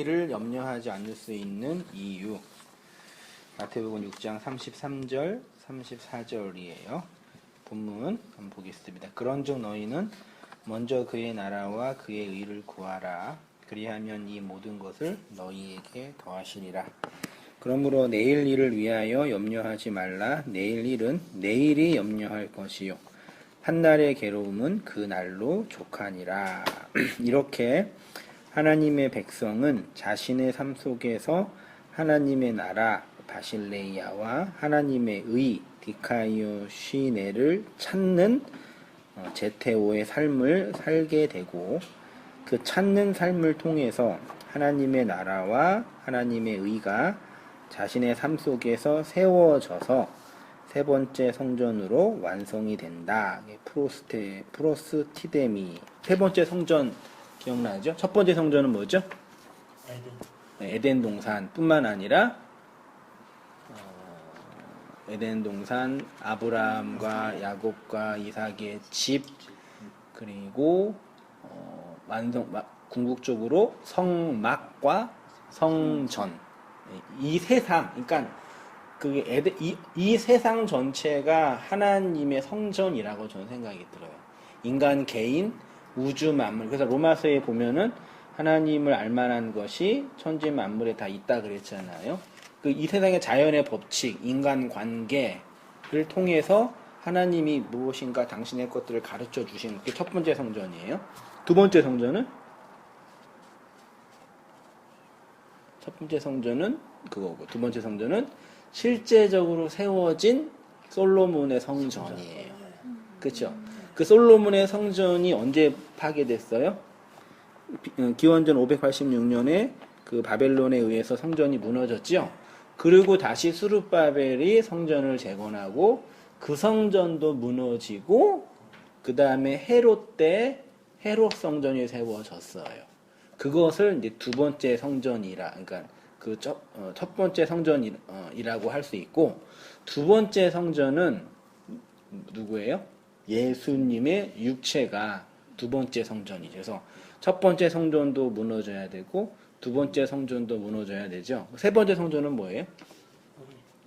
를 염려하지 않을 수 있는 이유. 마태복음 6장 33절, 34절이에요. 본문 한번 보겠습니다. 그런즉 너희는 먼저 그의 나라와 그의 의를 구하라. 그리하면 이 모든 것을 너희에게 더하시리라. 그러므로 내일 일을 위하여 염려하지 말라. 내일 일은 내일이 염려할 것이요. 한날의 괴로움은 그 날로 족하니라. 이렇게 하나님의 백성은 자신의 삶 속에서 하나님의 나라 바실레이아와 하나님의 의 디카이오시네를 찾는 제테오의 삶을 살게 되고, 그 찾는 삶을 통해서 하나님의 나라와 하나님의 의가 자신의 삶 속에서 세워져서 세 번째 성전으로 완성이 된다. 프로스티데미. 세 번째 성전 기억나죠? 첫 번째 성전은 뭐죠? 에덴 동산 뿐만 아니라 에덴 동산, 아브라함과 야곱과 이삭의 집, 그리고 궁극적으로 성막과 성전. 이 세상, 그러니까 이 세상 전체가 하나님의 성전이라고 저는 생각이 들어요. 인간 개인, 우주 만물. 그래서 로마서에 보면은 하나님을 알만한 것이 천지 만물에 다 있다 그랬잖아요. 이 세상의 자연의 법칙, 인간 관계를 통해서 하나님이 무엇인가 당신의 것들을 가르쳐 주신 게 첫 번째 성전이에요. 두 번째 성전은? 첫 번째 성전은 그거고, 두 번째 성전은 실제적으로 세워진 솔로몬의 성전이에요. 그렇죠? 그 솔로몬의 성전이 언제 파괴됐어요? 기원전 586년에 그 바벨론에 의해서 성전이 무너졌죠. 그리고 다시 스룹바벨이 성전을 재건하고 그 성전도 무너지고, 그 다음에 헤롯 때 헤롯 성전이 세워졌어요. 그것을 이제 두 번째 성전이라, 그러니까 그 첫 번째 성전이라고 할 수 있고, 두 번째 성전은 누구예요? 예수님의 육체가 두 번째 성전이죠. 그래서 첫 번째 성전도 무너져야 되고 두 번째 성전도 무너져야 되죠. 세 번째 성전은 뭐예요?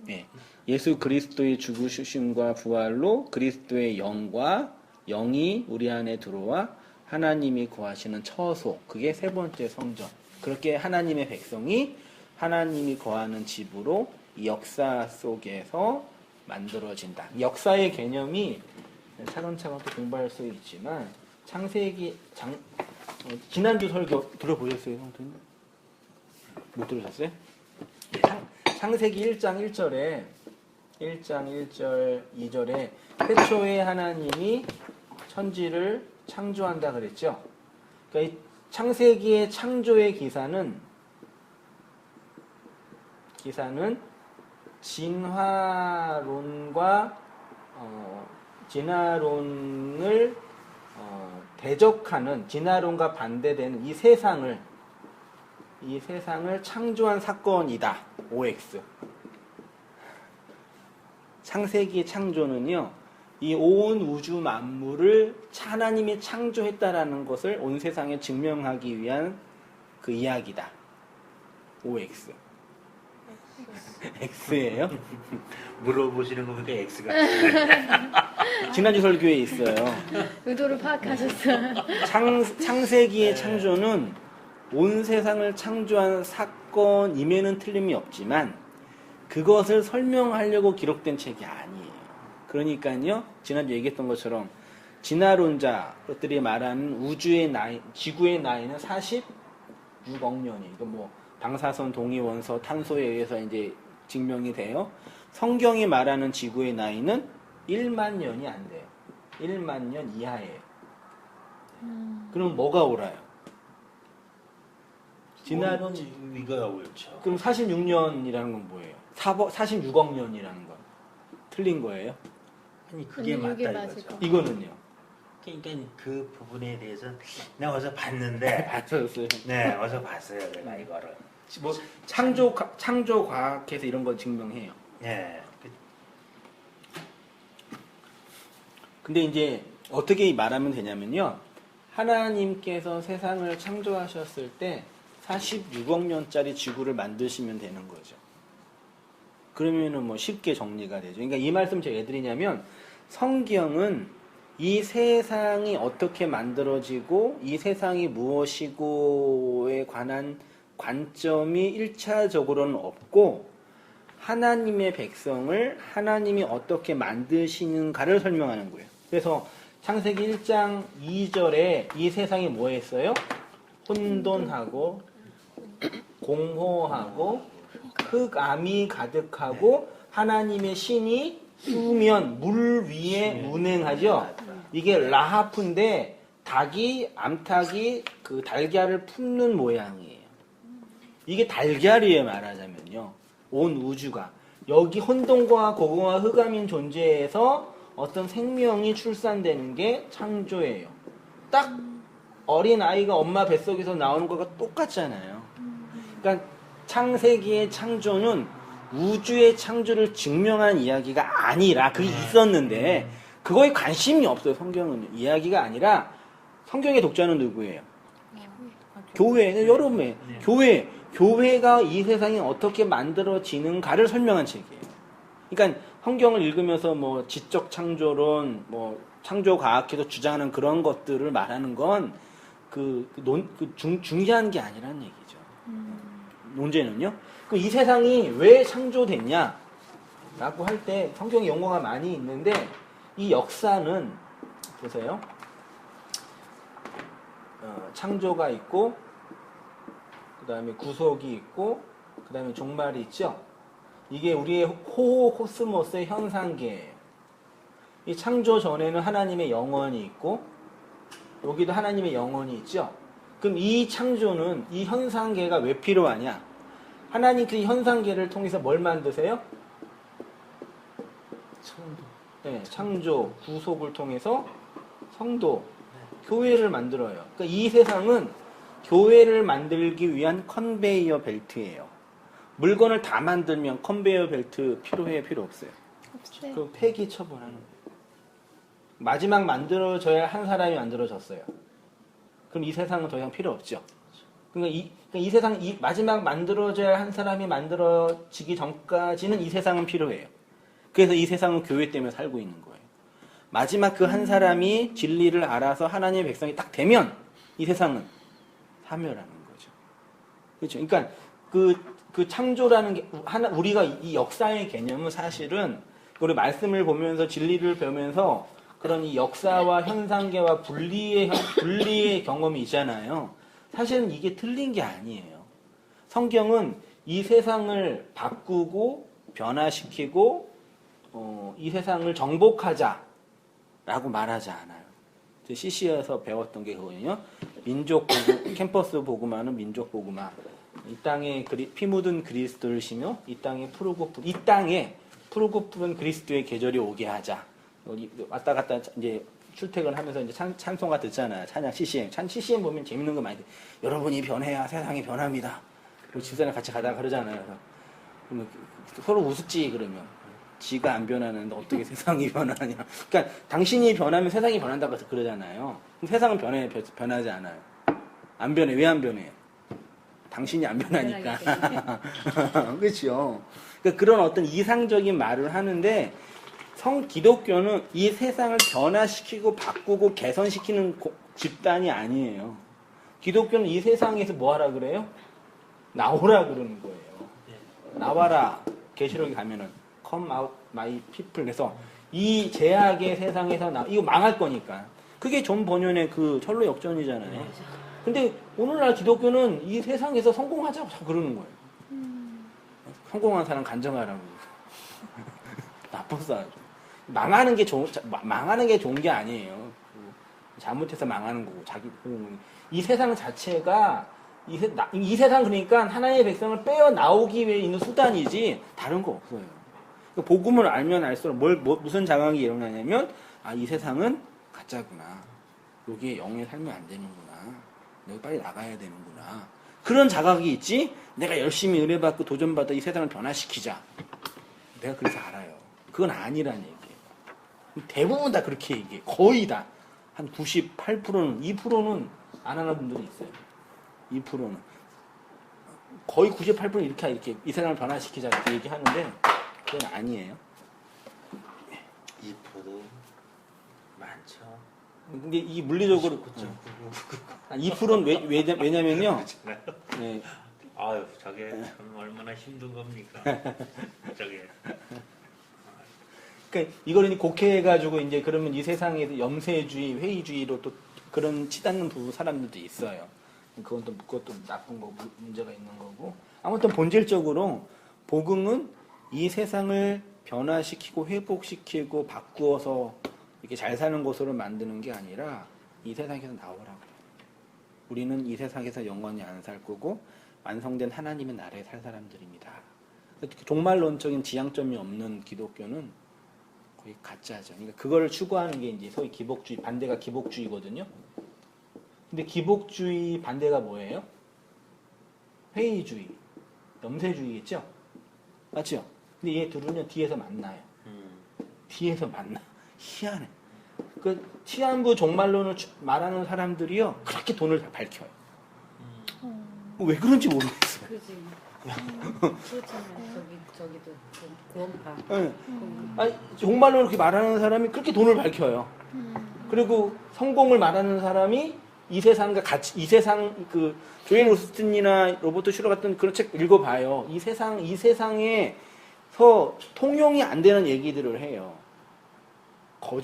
네. 예수 그리스도의 죽으심과 부활로 그리스도의 영이 우리 안에 들어와 하나님이 거하시는 처소, 그게 세 번째 성전. 그렇게 하나님의 백성이 하나님이 거하는 집으로 역사 속에서 만들어진다. 역사의 개념이 차근차근 또 공부할 수 있지만, 지난주 설교 들어보셨어요, 성도님? 못 들으셨어요? 창세기 1장 1절 2절에 태초에 하나님이 천지를 창조한다 그랬죠? 그러니까 이 창세기의 창조의 기사는 진화론을 대적하는, 진화론과 반대되는 이 세상을 창조한 사건이다. OX. 창세기의 창조는요, 이 온 우주 만물을 하나님이 창조했다라는 것을 온 세상에 증명하기 위한 그 이야기다. OX. X예요? 물어보시는 거 보니까 X가 지난주 설교에 있어요. 의도를 파악하셨어요. 창세기의 창조는 온 세상을 창조한 사건임에는 틀림이 없지만 그것을 설명하려고 기록된 책이 아니에요. 그러니까요, 지난주 얘기했던 것처럼 진화론자들이 말하는 우주의 나이, 지구의 나이는 46억 년이에요. 이거 뭐 방사선 동위원소 탄소에 의해서 이제 증명이 돼요. 성경이 말하는 지구의 나이는 1만 년이 안 돼요. 1만 년 이하예요. 그럼 뭐가 옳아요? 이거가 옳죠. 그럼 46년이라는 건 뭐예요? 46억 년이라는 건 틀린 거예요? 아니 그게 맞다 이거죠. 이거는요? 그러니까 그 부분에 대해서 내가 어서 봤는데 봤었어요. 네, 어서 봤어요. 내가 이거를 뭐 창조 과학에서 이런 거 증명해요. 네. 근데 이제 어떻게 말하면 되냐면요, 하나님께서 세상을 창조하셨을 때 46억 년짜리 지구를 만드시면 되는 거죠. 그러면은 뭐 쉽게 정리가 되죠. 그러니까 이 말씀 제가 왜 드리냐면 성경은 이 세상이 어떻게 만들어지고 이 세상이 무엇이고에 관한 관점이 1차적으로는 없고 하나님의 백성을 하나님이 어떻게 만드시는가를 설명하는 거예요. 그래서 창세기 1장 2절에 이 세상이 뭐 했어요? 혼돈하고 공허하고 흑암이 가득하고 하나님의 신이 수면, 물 위에 운행하죠. 이게 라하프인데 닭이 암탉이 그 달걀을 품는 모양이에요. 이게 달걀이에요, 말하자면요. 온 우주가 여기 혼돈과 고공과 흑암인 존재에서 어떤 생명이 출산되는 게 창조예요. 딱 어린 아이가 엄마 뱃속에서 나오는 거가 똑같잖아요. 그러니까 창세기의 창조는 우주의 창조를 증명한 이야기가 아니라 그게 있었는데 그거에 관심이 없어요. 성경은 이야기가 아니라 성경의 독자는 누구예요? 교회. 여러분의 교회가 이 세상이 어떻게 만들어지는가를 설명한 책이에요. 그러니까 성경을 읽으면서 뭐 지적 창조론, 뭐 창조 과학에서 주장하는 그런 것들을 말하는 건 중요한 게 아니라는 얘기죠. 문제는요. 그 이 세상이 왜 창조됐냐? 라고 할 때 성경에 용어가 많이 있는데 이 역사는 보세요. 창조가 있고 그 다음에 구속이 있고 그 다음에 종말이 있죠. 이게 우리의 호호코스모스의 현상계예요. 이 창조 전에는 하나님의 영원이 있고 여기도 하나님의 영원이 있죠. 그럼 이 창조는 이 현상계가 왜 필요하냐? 하나님 그 현상계를 통해서 뭘 만드세요? 네, 창조, 구속을 통해서 성도, 교회를 만들어요. 그러니까 이 세상은 교회를 만들기 위한 컨베이어 벨트예요. 물건을 다 만들면 컨베이어 벨트 필요해요, 필요 없어요? 없어요. 그럼 폐기 처분하는 거예요. 마지막 만들어져야 한 사람이 만들어졌어요. 그럼 이 세상은 더 이상 필요 없죠. 그러니까 이 세상, 마지막 만들어져야 한 사람이 만들어지기 전까지는 이 세상은 필요해요. 그래서 이 세상은 교회 때문에 살고 있는 거예요. 마지막 그 한 사람이 진리를 알아서 하나님의 백성이 딱 되면 이 세상은 사멸하는 거죠. 그렇죠. 그러니까 그 창조라는 게 우리가 이 역사의 개념은 사실은 우리 말씀을 보면서 진리를 배우면서 그런 이 역사와 현상계와 분리의 경험이 있잖아요. 사실은 이게 틀린 게 아니에요. 성경은 이 세상을 바꾸고 변화시키고 이 세상을 정복하자라고 말하지 않아요. CC에서 배웠던 게 그거든요. 민족 복음, 캠퍼스 복음화는 민족 복음화. 이 땅에 피 묻은 그리스도를 시며 이 땅에 푸르고 푸른 그리스도의 계절이 오게 하자. 여기 왔다 갔다 이제 출퇴근하면서 이제 찬송가 듣잖아요. 찬양 CCM. CCM 보면 재밌는 거 많이 돼. 여러분이 변해야 세상이 변합니다. 그리고 집사람 같이 가다가 그러잖아요. 그러면 서로 우습지 그러면. 지가 안 변하는데 어떻게 세상이 변하냐. 그러니까 당신이 변하면 세상이 변한다고 그러잖아요. 그럼 세상은 변하지 않아요. 안 변해. 왜 안 변해? 당신이 안 변하니까. 그렇죠. 그러니까 그런 어떤 이상적인 말을 하는데 기독교는 이 세상을 변화시키고 바꾸고 개선시키는 집단이 아니에요. 기독교는 이 세상에서 뭐 하라 그래요? 나오라 그러는 거예요. 나와라. 계시록에 가면은 come out my people. 그래서 이 제약의 세상에서 이거 망할 거니까. 그게 존 번연의 그 철로 역전이잖아요. 근데 오늘날 기독교는 이 세상에서 성공하자고 자꾸 그러는 거예요. 성공한 사람 간정하라고. 나빴어 아주. 망하는 게 좋은 게 아니에요. 잘못해서 망하는 거고 이 세상 자체가 이 세상 그러니까 하나님의 백성을 빼어 나오기 위해 있는 수단이지 다른 거 없어요. 복음을 알면 알수록 무슨 자각이 일어나냐면 이 세상은 가짜구나. 여기에 영에 살면 안 되는구나. 내가 빨리 나가야 되는구나. 그런 자각이 있지. 내가 열심히 은혜받고 도전받아 이 세상을 변화시키자. 내가 그래서 알아요. 그건 아니라는 얘기예요. 대부분 다 그렇게 얘기해. 거의 다. 한 98%는, 2%는 안 하는 분들이 있어요. 2%는. 거의 98% 이렇게 이 세상을 변화시키자 이렇게 얘기하는데 그건 아니에요. 2%도 많죠. 근데 이 물리적으로 2%는 왜냐면요. 네, 아유, 저게 참 얼마나 힘든 겁니까? 저게. 그러니까 이걸 이제 곡해해가지고 이제 그러면 이 세상에 염세주의, 회의주의로 또 그런 치닫는 부부 사람들도 있어요. 그것도 나쁜 거고 문제가 있는 거고. 아무튼 본질적으로 복음은 이 세상을 변화시키고 회복시키고 바꾸어서 이렇게 잘 사는 곳으로 만드는 게 아니라 이 세상에서 나오라고 그래요. 우리는 이 세상에서 영원히 안 살 거고 완성된 하나님의 나라에 살 사람들입니다. 종말론적인 지향점이 없는 기독교는 거의 가짜죠. 그러니까 그걸 추구하는 게 이제 소위 기복주의, 반대가 기복주의거든요. 근데 기복주의 반대가 뭐예요? 회의주의, 염세주의겠죠? 맞죠? 근데 얘 둘은요, 뒤에서 만나요. 뒤에서 만나. 희한해. 그 치안부 종말론을 말하는 사람들이요, 그렇게 돈을 다 밝혀요. 왜 그런지 모르겠어요. 그지. 그렇잖아요. 저기도 구원파. 네. 아니, 종말론을 그렇게 말하는 사람이 그렇게 돈을 밝혀요. 그리고 성공을 말하는 사람이 이 세상과 같이, 이 세상, 그, 조엘 오스틴이나 로버트 슈러 같은 그런 책 읽어봐요. 이 세상에서 통용이 안 되는 얘기들을 해요.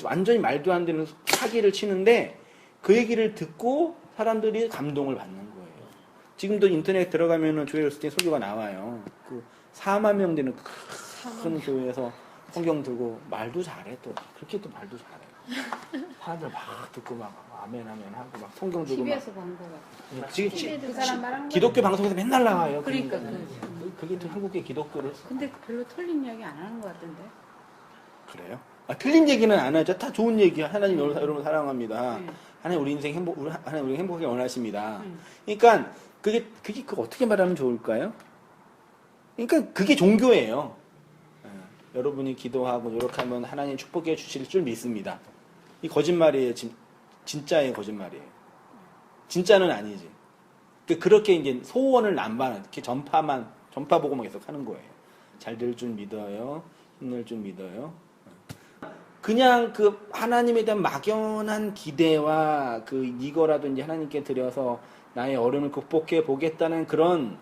완전히 말도 안 되는 사기를 치는데 그 얘기를 듣고 사람들이 감동을 받는 거예요. 지금도 인터넷 들어가면은 조엘 오스틴 설교가 나와요. 그 4만 명 되는 큰 교회에서 성경 들고 말도 잘해 또. 그렇게 또 말도 잘해. 사람들 막 듣고 막 아멘 하고 막 성경 들고 막. TV에서 본 거 같아. 지금 그 사람 말한 거. 기독교 방송에서 맨날 나와요. 그러니까. 그게 또 한국의 기독교를. 근데 별로 틀린 이야기 안 하는 것 같던데. 그래요? 틀린 얘기는 안 하죠. 다 좋은 얘기야. 하나님 여러분 사랑합니다. 하나님 우리 인생 하나님 우리 행복하게 원하십니다. 그러니까 그게 어떻게 말하면 좋을까요? 그러니까 그게 종교예요. 여러분이 기도하고 노력하면 하나님 축복해 주실 줄 믿습니다. 이 거짓말이에요. 진짜의 거짓말이에요. 진짜는 아니지. 그렇게 이제 소원을 남발하는, 이렇게 전파 보고만 계속 하는 거예요. 잘 될 줄 믿어요. 힘낼 줄 믿어요. 그냥 그 하나님에 대한 막연한 기대와 이거라도 이제 하나님께 드려서 나의 어려움을 극복해 보겠다는 그런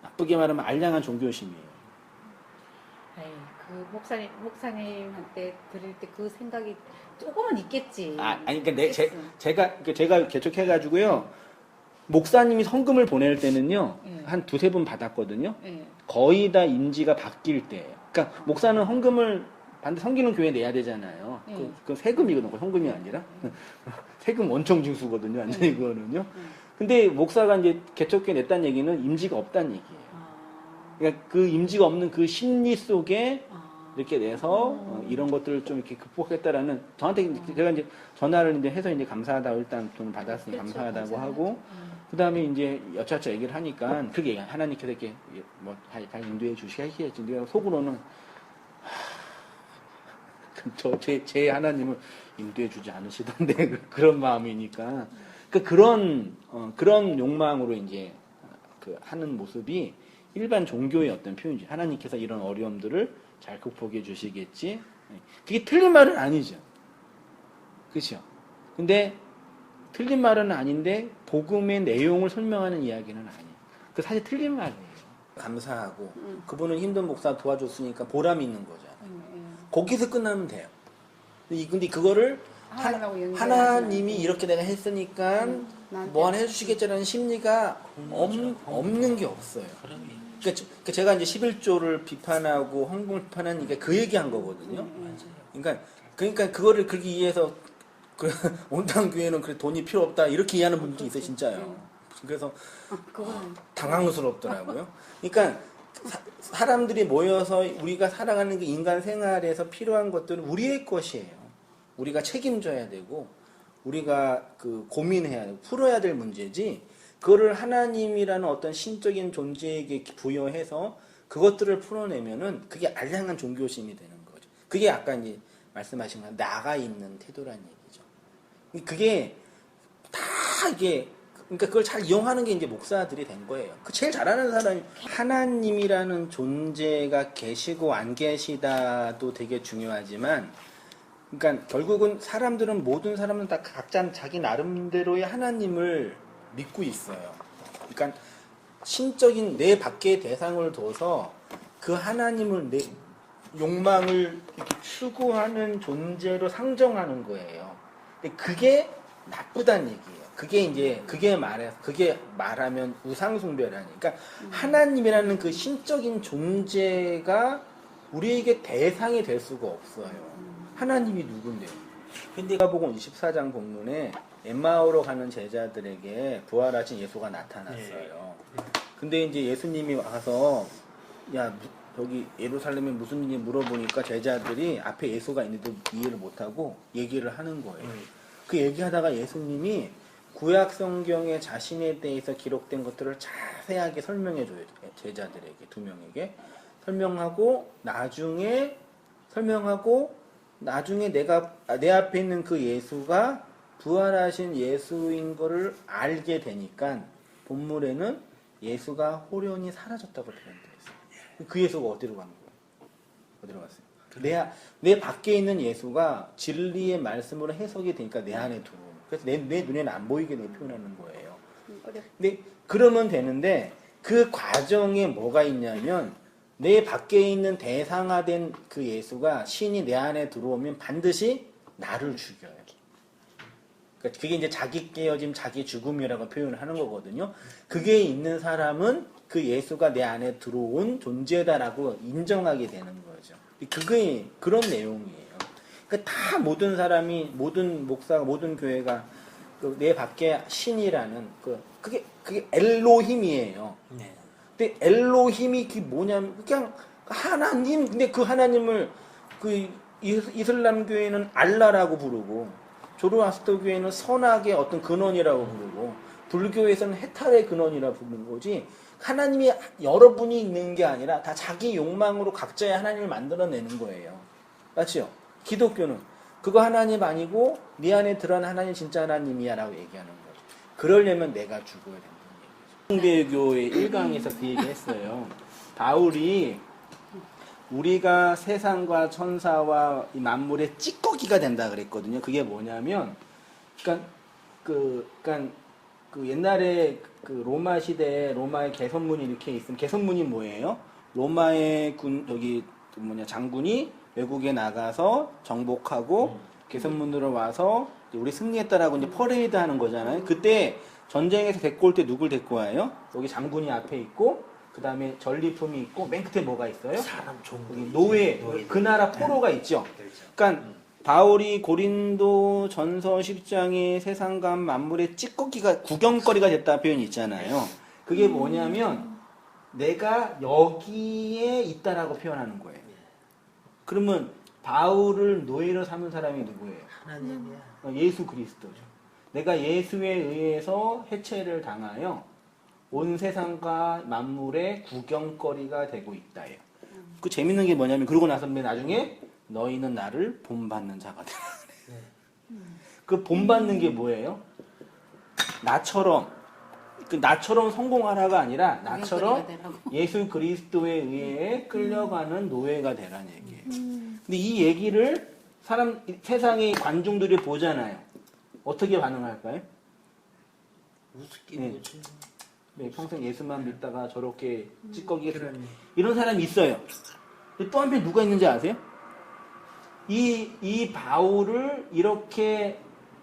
나쁘게 말하면 알량한 종교심이에요. 그 목사님한테 들을 때 그 생각이 조금은 있겠지. 아니, 그러니까 제가 개척해가지고요. 목사님이 성금을 보낼 때는요, 한 두세 분 받았거든요. 거의 다 인지가 바뀔 때예요. 그러니까 목사는 헌금을 성기는 교회에 내야 되잖아요. 그 세금이거든요. 헌금이 아니라. 세금 원청 징수거든요. 완전히 그거는요. 근데 목사가 이제 개척교회 냈다는 얘기는 임지가 없다는 얘기예요. 그러니까 그 임지가 없는 그 심리 속에 이렇게 내서 이런 것들을 좀 이렇게 극복했다라는 저한테 제가 이제 전화를 이제 해서 이제 감사하다고 일단 돈을 받았으니 그렇죠, 감사하다고 맞아요. 하고 그다음에 이제 여차저차 얘기를 하니까 그게 하나님께서 이렇게 뭐 잘 인도해 주시겠지. 근데 속으로는 제 하나님을 인도해 주지 않으시던데 그런 마음이니까 그런 욕망으로 이제 하는 모습이 일반 종교의 어떤 표현이죠. 하나님께서 이런 어려움들을 잘 극복해 주시겠지. 그게 틀린 말은 아니죠. 그렇죠? 근데 틀린 말은 아닌데 복음의 내용을 설명하는 이야기는 아니에요. 그 사실 틀린 말이에요. 감사하고 그분은 힘든 목사 도와줬으니까 보람이 있는 거잖아요. 거기서 끝나면 돼요. 근데 그거를 하나님이 이렇게 내가 했으니까 뭐 하나 해주시겠지라는 심리가 없는 게 없어요. 그러니까 제가 이제 11조를 비판하고 헌금을 비판하는 게 그 얘기한 거거든요. 그러니까 그거를 그렇게 이해해서 온당 교회는 그래 돈이 필요 없다 이렇게 이해하는 분들이 있어요, 진짜요. 그래서 당황스럽더라고요. 그러니까 사람들이 모여서 우리가 살아가는 그 인간 생활에서 필요한 것들은 우리의 것이에요. 우리가 책임져야 되고 우리가 고민해야 되고 풀어야 될 문제지. 그거를 하나님이라는 어떤 신적인 존재에게 부여해서 그것들을 풀어내면은 그게 알량한 종교심이 되는 거죠. 그게 아까 이제 말씀하신 건 나가 있는 태도란 얘기죠. 그게 다 이게 그러니까 그걸 잘 이용하는 게 이제 목사들이 된 거예요. 그 제일 잘하는 사람이 하나님이라는 존재가 계시고 안 계시다도 되게 중요하지만, 그러니까 결국은 사람들은 모든 사람은 다 각자 자기 나름대로의 하나님을 믿고 있어요. 그러니까 신적인 내 밖의 대상을 둬서 그 하나님을 내 욕망을 이렇게 추구하는 존재로 상정하는 거예요. 근데 그게 나쁘다는 얘기예요. 그게 말하면 우상숭배라니. 그러니까 하나님이라는 그 신적인 존재가 우리에게 대상이 될 수가 없어요. 하나님이 누군데요? 근데 마가복음 24장 본문에 엠마오로 가는 제자들에게 부활하신 예수가 나타났어요. 근데 이제 예수님이 와서 야 저기 예루살렘에 무슨 일이 물어보니까 제자들이 앞에 예수가 있는데도 이해를 못하고 얘기를 하는 거예요. 그 얘기하다가 예수님이 구약 성경에 자신에 대해서 기록된 것들을 자세하게 설명해 줘요. 제자들에게, 두 명에게 설명하고 나중에 내가 내 앞에 있는 그 예수가 부활하신 예수인 거를 알게 되니까 본문에는 예수가 호련히 사라졌다고 표현되어 있어요. 그 예수가 어디로 간 거예요? 어디로 갔어요? 내 밖에 있는 예수가 진리의 말씀으로 해석이 되니까 내 안에 들어오는. 그래서 내 눈에는 안 보이게 표현하는 거예요. 근데 그러면 되는데 그 과정에 뭐가 있냐면 내 밖에 있는 대상화된 그 예수가 신이 내 안에 들어오면 반드시 나를 죽여요. 그러니까 그게 이제 자기 깨어짐, 자기 죽음이라고 표현을 하는 거거든요. 그게 있는 사람은 그 예수가 내 안에 들어온 존재다라고 인정하게 되는 거죠. 그게 그런 내용이에요. 그러니까 다 모든 사람이, 모든 목사가, 모든 교회가 그 내 밖에 신이라는 그게 엘로힘이에요. 네. 근데 엘로힘이 그게 뭐냐면 그냥 하나님. 근데 그 하나님을 그 이슬람 교회는 알라라고 부르고 조로아스터 교회는 선악의 어떤 근원이라고 부르고 불교에서는 해탈의 근원이라고 부르는 거지. 하나님이 여러분이 있는 게 아니라 다 자기 욕망으로 각자의 하나님을 만들어내는 거예요. 맞죠? 기독교는 그거 하나님 아니고 네 안에 들어간 하나님 진짜 하나님이야 라고 얘기하는 거죠. 그러려면 내가 죽어야 된다는 얘기죠. 성배교의 1강에서 그 얘기 했어요. 바울이 우리가 세상과 천사와 이 만물의 찌꺼기가 된다 그랬거든요. 그게 뭐냐면 그러니까 그 옛날에 그 로마 시대에 로마의 개선문이 이렇게 있으면 개선문이 뭐예요? 로마의 장군이 외국에 나가서 정복하고 개선문으로 와서 우리 승리했다라고 이제 퍼레이드 하는 거잖아요. 그때 전쟁에서 데리고 올 때 누굴 데리고 와요? 여기 장군이 앞에 있고 그 다음에 전리품이 있고 맨 끝에 뭐가 있어요? 사람 종들이 노예, 그 나라 포로가 있죠. 그러니까 바울이 고린도 전서 10장에 세상과 만물의 찌꺼기가 구경거리가 됐다 표현이 있잖아요. 그게 뭐냐면 내가 여기에 있다라고 표현하는 거예요. 그러면 바울을 노예로 삼은 사람이 누구예요? 하나님이야. 예수 그리스도죠. 내가 예수에 의해서 해체를 당하여 온 세상과 만물의 구경거리가 되고 있다예요. 그 재밌는 게 뭐냐면 그러고 나서 나중에 너희는 나를 본받는 자가 되라. 그 본받는 게 뭐예요? 나처럼 성공하라가 아니라 나처럼 예수 그리스도에 의해 끌려가는 노예가 되라는 얘기예요. 근데 이 얘기를 세상의 관중들이 보잖아요. 어떻게 반응할까요? 우습게 네. 보지. 네, 평생 예수만 믿다가 저렇게 찌꺼기가 그러네. 이런 사람이 있어요. 근데 또 한편 누가 있는지 아세요? 이 바울을 이렇게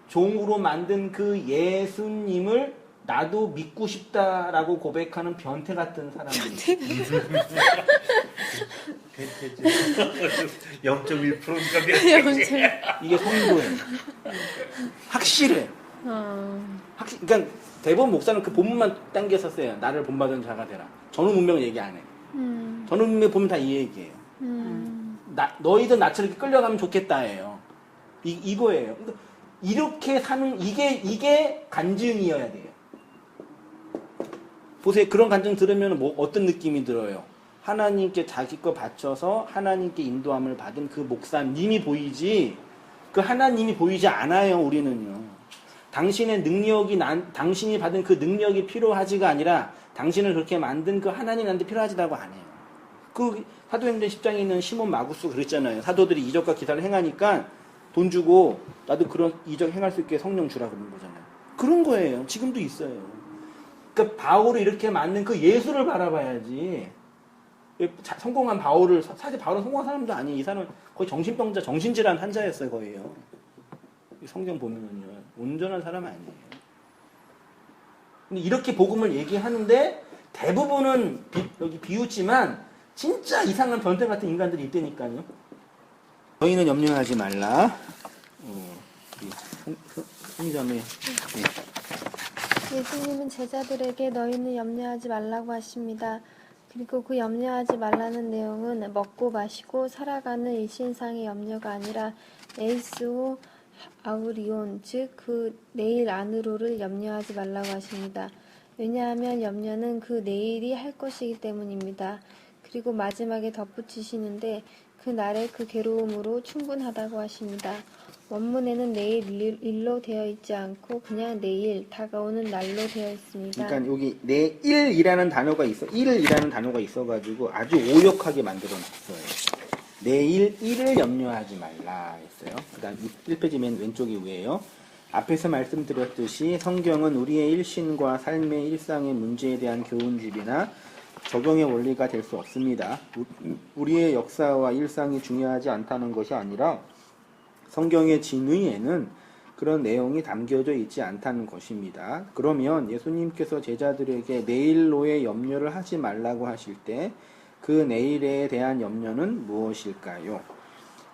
종으로 만든 그 예수님을 나도 믿고 싶다라고 고백하는 변태 같은 사람들이 0.1%인가 변태지. 이게 성도예요. 확실해. 그러니까 대부분 목사는 그 본문만 당겨서 써요. 나를 본받은 자가 되라. 전후 문명을 얘기 안 해. 전후 문명 보면 다 이 얘기예요. 너희들 나처럼 이렇게 끌려가면 좋겠다예요. 이거예요. 그러니까 이렇게 사는 이게 간증이어야 돼요. 보세요. 그런 간증 들으면 어떤 느낌이 들어요? 하나님께 자기 거 바쳐서 하나님께 인도함을 받은 그 목사님이 보이지 그 하나님이 보이지 않아요. 우리는요. 당신의 능력이 당신이 받은 그 능력이 필요하지가 아니라 당신을 그렇게 만든 그 하나님 나한테 필요하지라고 안 해요. 그 사도행전 10장에 있는 시몬 마구스 그랬잖아요. 사도들이 이적과 기사를 행하니까 돈 주고 나도 그런 이적 행할 수 있게 성령 주라 그러는 거잖아요. 그런 거예요. 지금도 있어요. 그러니까 바울을 이렇게 만든 그 예수를 바라봐야지. 성공한 바울을, 사실 바울은 성공한 사람도 아니에요. 이 사람은 거의 정신병자, 정신질환 환자였어요, 거의요. 성경 보면은요, 온전한 사람 아니에요. 근데 이렇게 복음을 얘기하는데 대부분은 여기 비웃지만 진짜 이상한 변태 같은 인간들이 있다니까요. 너희는 염려하지 말라. 성자매. 네. 예수님은 제자들에게 너희는 염려하지 말라고 하십니다. 그리고 그 염려하지 말라는 내용은 먹고 마시고 살아가는 일신상의 염려가 아니라 에이스오 아우리온, 즉 그 내일 안으로를 염려하지 말라고 하십니다. 왜냐하면 염려는 그 내일이 할 것이기 때문입니다. 그리고 마지막에 덧붙이시는데 그 날의 그 괴로움으로 충분하다고 하십니다. 원문에는 내일 일로 되어 있지 않고 그냥 내일 다가오는 날로 되어 있습니다. 그러니까 여기 내일이라는 단어가 일이라는 단어가 있어가지고 아주 오역하게 만들어놨어요. 내일 일을 염려하지 말라 했어요. 그다음 1페이지 맨 왼쪽이 위에요. 앞에서 말씀드렸듯이 성경은 우리의 일신과 삶의 일상의 문제에 대한 교훈집이나 적용의 원리가 될 수 없습니다. 우리의 역사와 일상이 중요하지 않다는 것이 아니라 성경의 진의에는 그런 내용이 담겨져 있지 않다는 것입니다. 그러면 예수님께서 제자들에게 내일로의 염려를 하지 말라고 하실 때 그 내일에 대한 염려는 무엇일까요?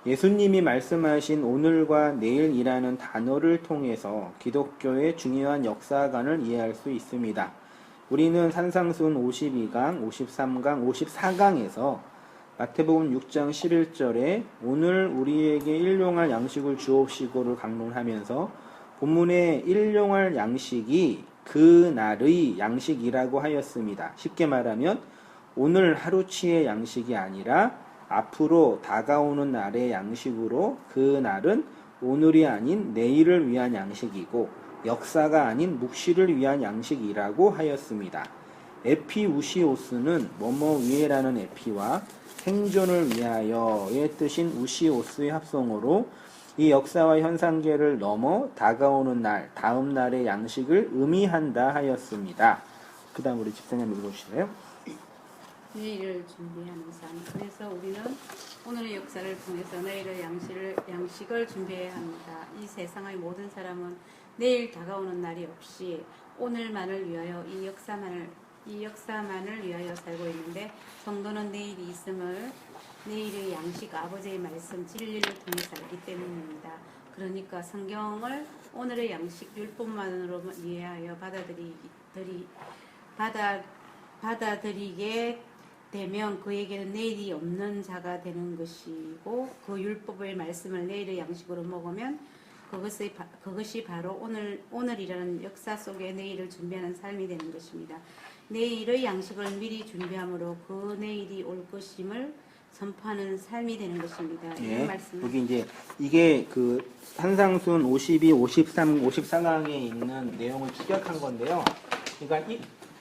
예수님이 말씀하신 오늘과 내일이라는 단어를 통해서 기독교의 중요한 역사관을 이해할 수 있습니다. 우리는 산상순 52강, 53강, 54강에서 마태복음 6장 11절에 오늘 우리에게 일용할 양식을 주옵시고를 강론하면서 본문의 일용할 양식이 그 날의 양식이라고 하였습니다. 쉽게 말하면 오늘 하루치의 양식이 아니라 앞으로 다가오는 날의 양식으로 그 날은 오늘이 아닌 내일을 위한 양식이고 역사가 아닌 묵시를 위한 양식이라고 하였습니다. 에피우시오스는 뭐뭐 위에라는 에피와 생존을 위하여의 뜻인 우시오스의 합성어로 이 역사와 현상계를 넘어 다가오는 날, 다음 날의 양식을 의미한다 하였습니다. 그 다음 우리 집사님 읽어주실래요? 내일을 준비하는 삶. 그래서 우리는 오늘의 역사를 통해서 내일의 양식을 준비해야 합니다. 이 세상의 모든 사람은 내일 다가오는 날이 없이 오늘만을 위하여 이 역사만을 위하여 살고 있는데 성도는 내일이 있음을 내일의 양식 아버지의 말씀 진리를 통해 살기 때문입니다. 그러니까 성경을 오늘의 양식 율법만으로 이해하여 받아들이게 되면 그에게는 내일이 없는 자가 되는 것이고 그 율법의 말씀을 내일의 양식으로 먹으면 그것이 바로 오늘이라는 역사 속에 내일을 준비하는 삶이 되는 것입니다. 내일의 양식을 미리 준비함으로 그 내일이 올 것임을 선포하는 삶이 되는 것입니다. 예, 이 말씀은 여기 이제 이게 그 산상순 52, 53, 54강에 있는 내용을 축약한 건데요. 그러니까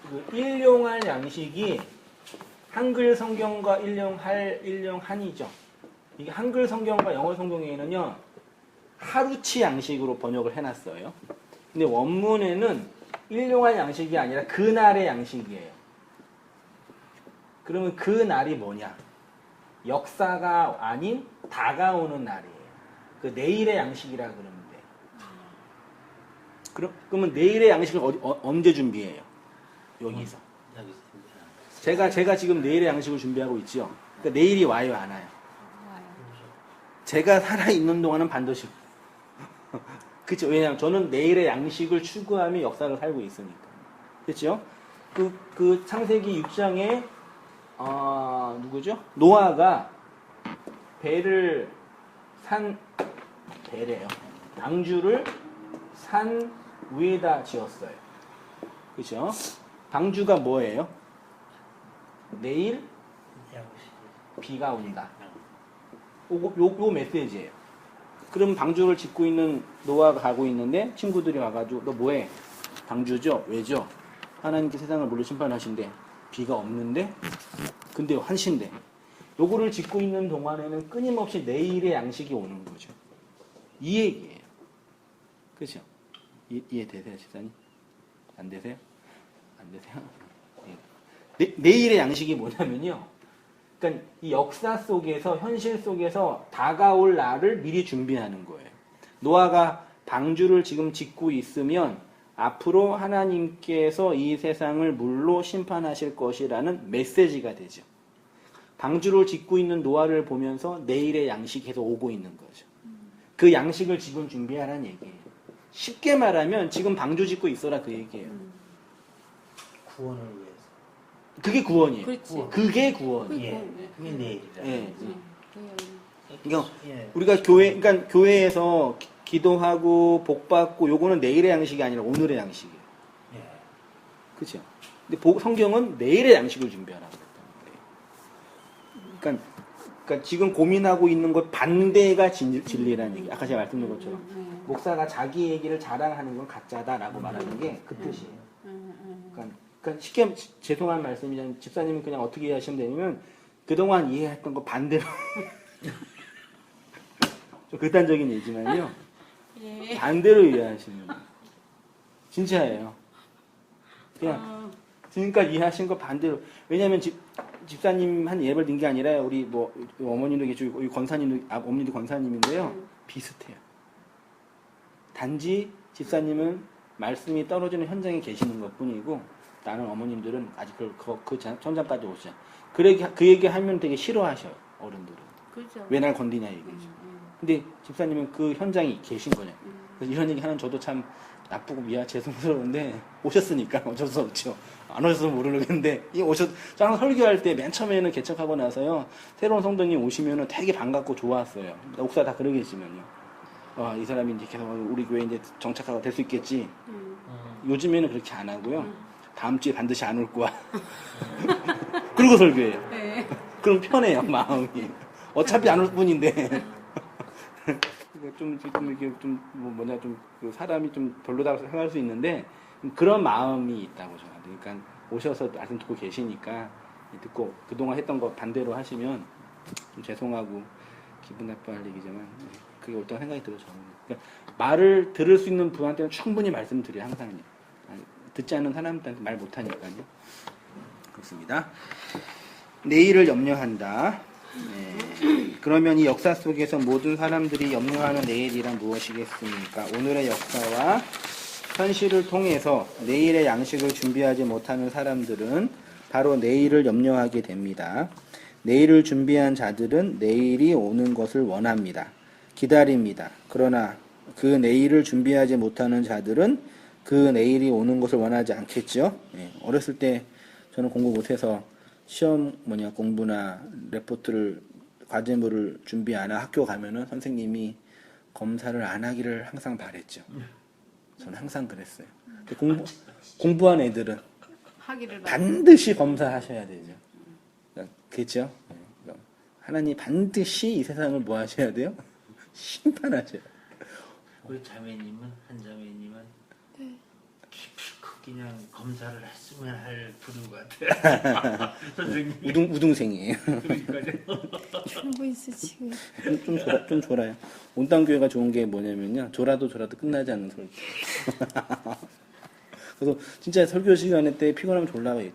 그 일용할 양식이 한글 성경과 일용한이죠. 이게 한글 성경과 영어 성경에는요 하루치 양식으로 번역을 해놨어요. 근데 원문에는 일용할 양식이 아니라 그날의 양식이에요. 그러면 그 날이 뭐냐? 역사가 아닌 다가오는 날이에요. 그 내일의 양식이라 그러면 돼. 그러면 내일의 양식을 언제 준비해요? 여기서. 제가 지금 내일의 양식을 준비하고 있죠. 그러니까 내일이 와요, 안 와요? 제가 살아있는 동안은 반드시. 그렇죠. 왜냐하면 저는 내일의 양식을 추구하며 역사를 살고 있으니까. 그렇죠? 그 창세기 6장에 누구죠? 노아가 배래요. 방주를 산 위에다 지었어요. 그렇죠? 방주가 뭐예요? 내일 비가 온다. 요 메시지예요. 그럼 방주를 짓고 있는 노아가 가고 있는데 친구들이 와가지고 너 뭐해? 방주죠? 왜죠? 하나님께 세상을 물로 심판하신대. 비가 없는데? 근데 한신데. 요거를 짓고 있는 동안에는 끊임없이 내일의 양식이 오는 거죠. 이 얘기예요. 그죠? 이해되세요, 집사님? 안 되세요? 안 되세요? 내일의 양식이 뭐냐면요. 그러니까 이 역사 속에서, 현실 속에서 다가올 날을 미리 준비하는 거예요. 노아가 방주를 지금 짓고 있으면 앞으로 하나님께서 이 세상을 물로 심판하실 것이라는 메시지가 되죠. 방주를 짓고 있는 노아를 보면서 내일의 양식이 계속 오고 있는 거죠. 그 양식을 지금 준비하라는 얘기예요. 쉽게 말하면 지금 방주 짓고 있어라 그 얘기예요. 구원을 위해서. 그게 구원이에요. 그렇지. 그게 구원이에요. 예, 그게 내일이라. 예. 그 그러니까 예. 우리가 그러니까 교회에서 기도하고 복 받고 요거는 내일의 양식이 아니라 오늘의 양식이에요. 예. 그렇죠? 근데 성경은 내일의 양식을 준비하라고 그랬단 말이에요. 그러니까 지금 고민하고 있는 것 반대가 진리라는 얘기. 아까 제가 말씀드린 것처럼 목사가 자기 얘기를 자랑하는 건 가짜다라고 말하는 게 그 뜻이에요. 그러니까 쉽게 죄송한 말씀이지만 집사님은 그냥 어떻게 이해하시면 되냐면 그동안 이해했던 거 반대로 좀 극단적인 얘기지만요. 예. 반대로 이해하시면 돼요. 진짜예요. 그냥 지금까지 이해하신 거 반대로. 왜냐하면 집사님 한 예를 든 게 아니라 우리 뭐 어머님도 계시고 우리 권사님도 어머니도 권사님인데요. 비슷해요. 단지 집사님은 말씀이 떨어지는 현장에 계시는 것뿐이고 다른 어머님들은 아직 그 전장까지 오시죠. 그 얘기 하면 되게 싫어하셔요. 어른들은. 그렇죠. 왜 날 건드냐 얘기죠. 근데 집사님은 그 현장에 계신 거냐. 그래서 이런 얘기 하는 저도 참 나쁘고 죄송스러운데 오셨으니까 어쩔 수 없죠. 안 오셔서 모르겠는데 저랑 설교할 때 맨 처음에는 개척하고 나서요. 새로운 성도님 오시면은 되게 반갑고 좋았어요. 옥사 다 그러겠지만요. 이 사람이 이제 계속 우리 교회 이제 정착하고 될 수 있겠지. 요즘에는 그렇게 안 하고요. 다음 주에 반드시 안 올 거야. 그러고 설교해요. 네. 그럼 편해요 마음이. 어차피 안 올 뿐인데. 그 사람이 좀 별로다고 생각할 수 있는데 그런 마음이 있다고 저는. 그러니까 오셔서 말씀 듣고 계시니까 듣고 그동안 했던 거 반대로 하시면 좀 죄송하고 기분 나빠할 얘기지만 그게 옳다고 생각이 들어요 저는. 그러니까 말을 들을 수 있는 분한테는 충분히 말씀드려요 항상. 듣지 않는 사람한테 말 못하니까요. 그렇습니다. 내일을 염려한다. 네. 그러면 이 역사 속에서 모든 사람들이 염려하는 내일이란 무엇이겠습니까? 오늘의 역사와 현실을 통해서 내일의 양식을 준비하지 못하는 사람들은 바로 내일을 염려하게 됩니다. 내일을 준비한 자들은 내일이 오는 것을 원합니다. 기다립니다. 그러나 그 내일을 준비하지 못하는 자들은 그 내일이 오는 것을 원하지 않겠죠. 어렸을 때 저는 공부 못해서 시험 공부나 레포트를 과제물을 준비 안 하고 학교 가면은 선생님이 검사를 안 하기를 항상 바랬죠. 저는 항상 그랬어요. 공부한 애들은 하기를 반드시 검사하셔야 되죠. 그렇죠? 하나님 반드시 이 세상을 뭐 하셔야 돼요? 심판하셔야 돼요. 우리 자매님은 한 자매님은 기필코 그냥 검사를 했으면 할 부류 같아. 선생님. 우등생이에요. 졸고 있어 지금. 좀 졸아요. 온당교회가 좋은 게 뭐냐면요. 졸아도 끝나지 않는 설교. 그래서 진짜 설교 시간에 때 피곤하면 졸라요.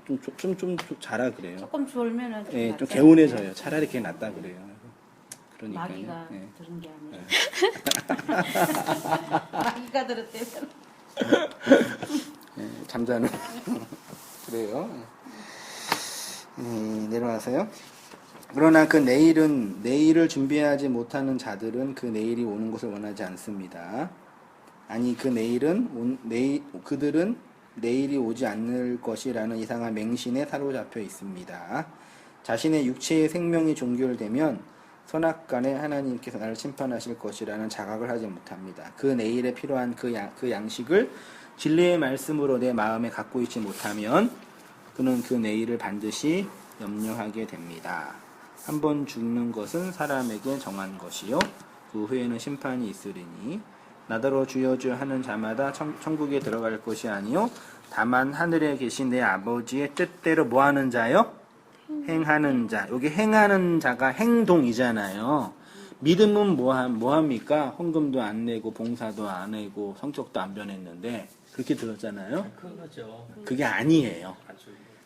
좀 자라 그래요. 조금 졸면은 좀, 좀 낫잖아요. 개운해져요. 차라리 그게 낫다 그래요. 그러니까요. 마귀가 예. 들은 게 아니라 마귀가 들었대요. 잠자는 그래요. 내려와서요. 그러나 그 내일을 준비하지 못하는 자들은 그 내일이 오는 것을 원하지 않습니다. 아니 그들은 내일이 오지 않을 것이라는 이상한 맹신에 사로잡혀 있습니다. 자신의 육체의 생명이 종결되면 선악간에 하나님께서 나를 심판하실 것이라는 자각을 하지 못합니다. 그 내일에 필요한 그 양식을 진리의 말씀으로 내 마음에 갖고 있지 못하면 그는 그 내일을 반드시 염려하게 됩니다. 한번 죽는 것은 사람에게 정한 것이요 그 후에는 심판이 있으리니 나더러 주여 주여 하는 자마다 천국에 들어갈 것이 아니요 다만 하늘에 계신 내 아버지의 뜻대로 뭐 하는 자요? 행하는 자. 여기 행하는 자가 행동이잖아요. 믿음은 뭐합니까? 헌금도 안 내고 봉사도 안 내고 성격도 안 변했는데 그렇게 들었잖아요. 그거죠. 그게 아니에요.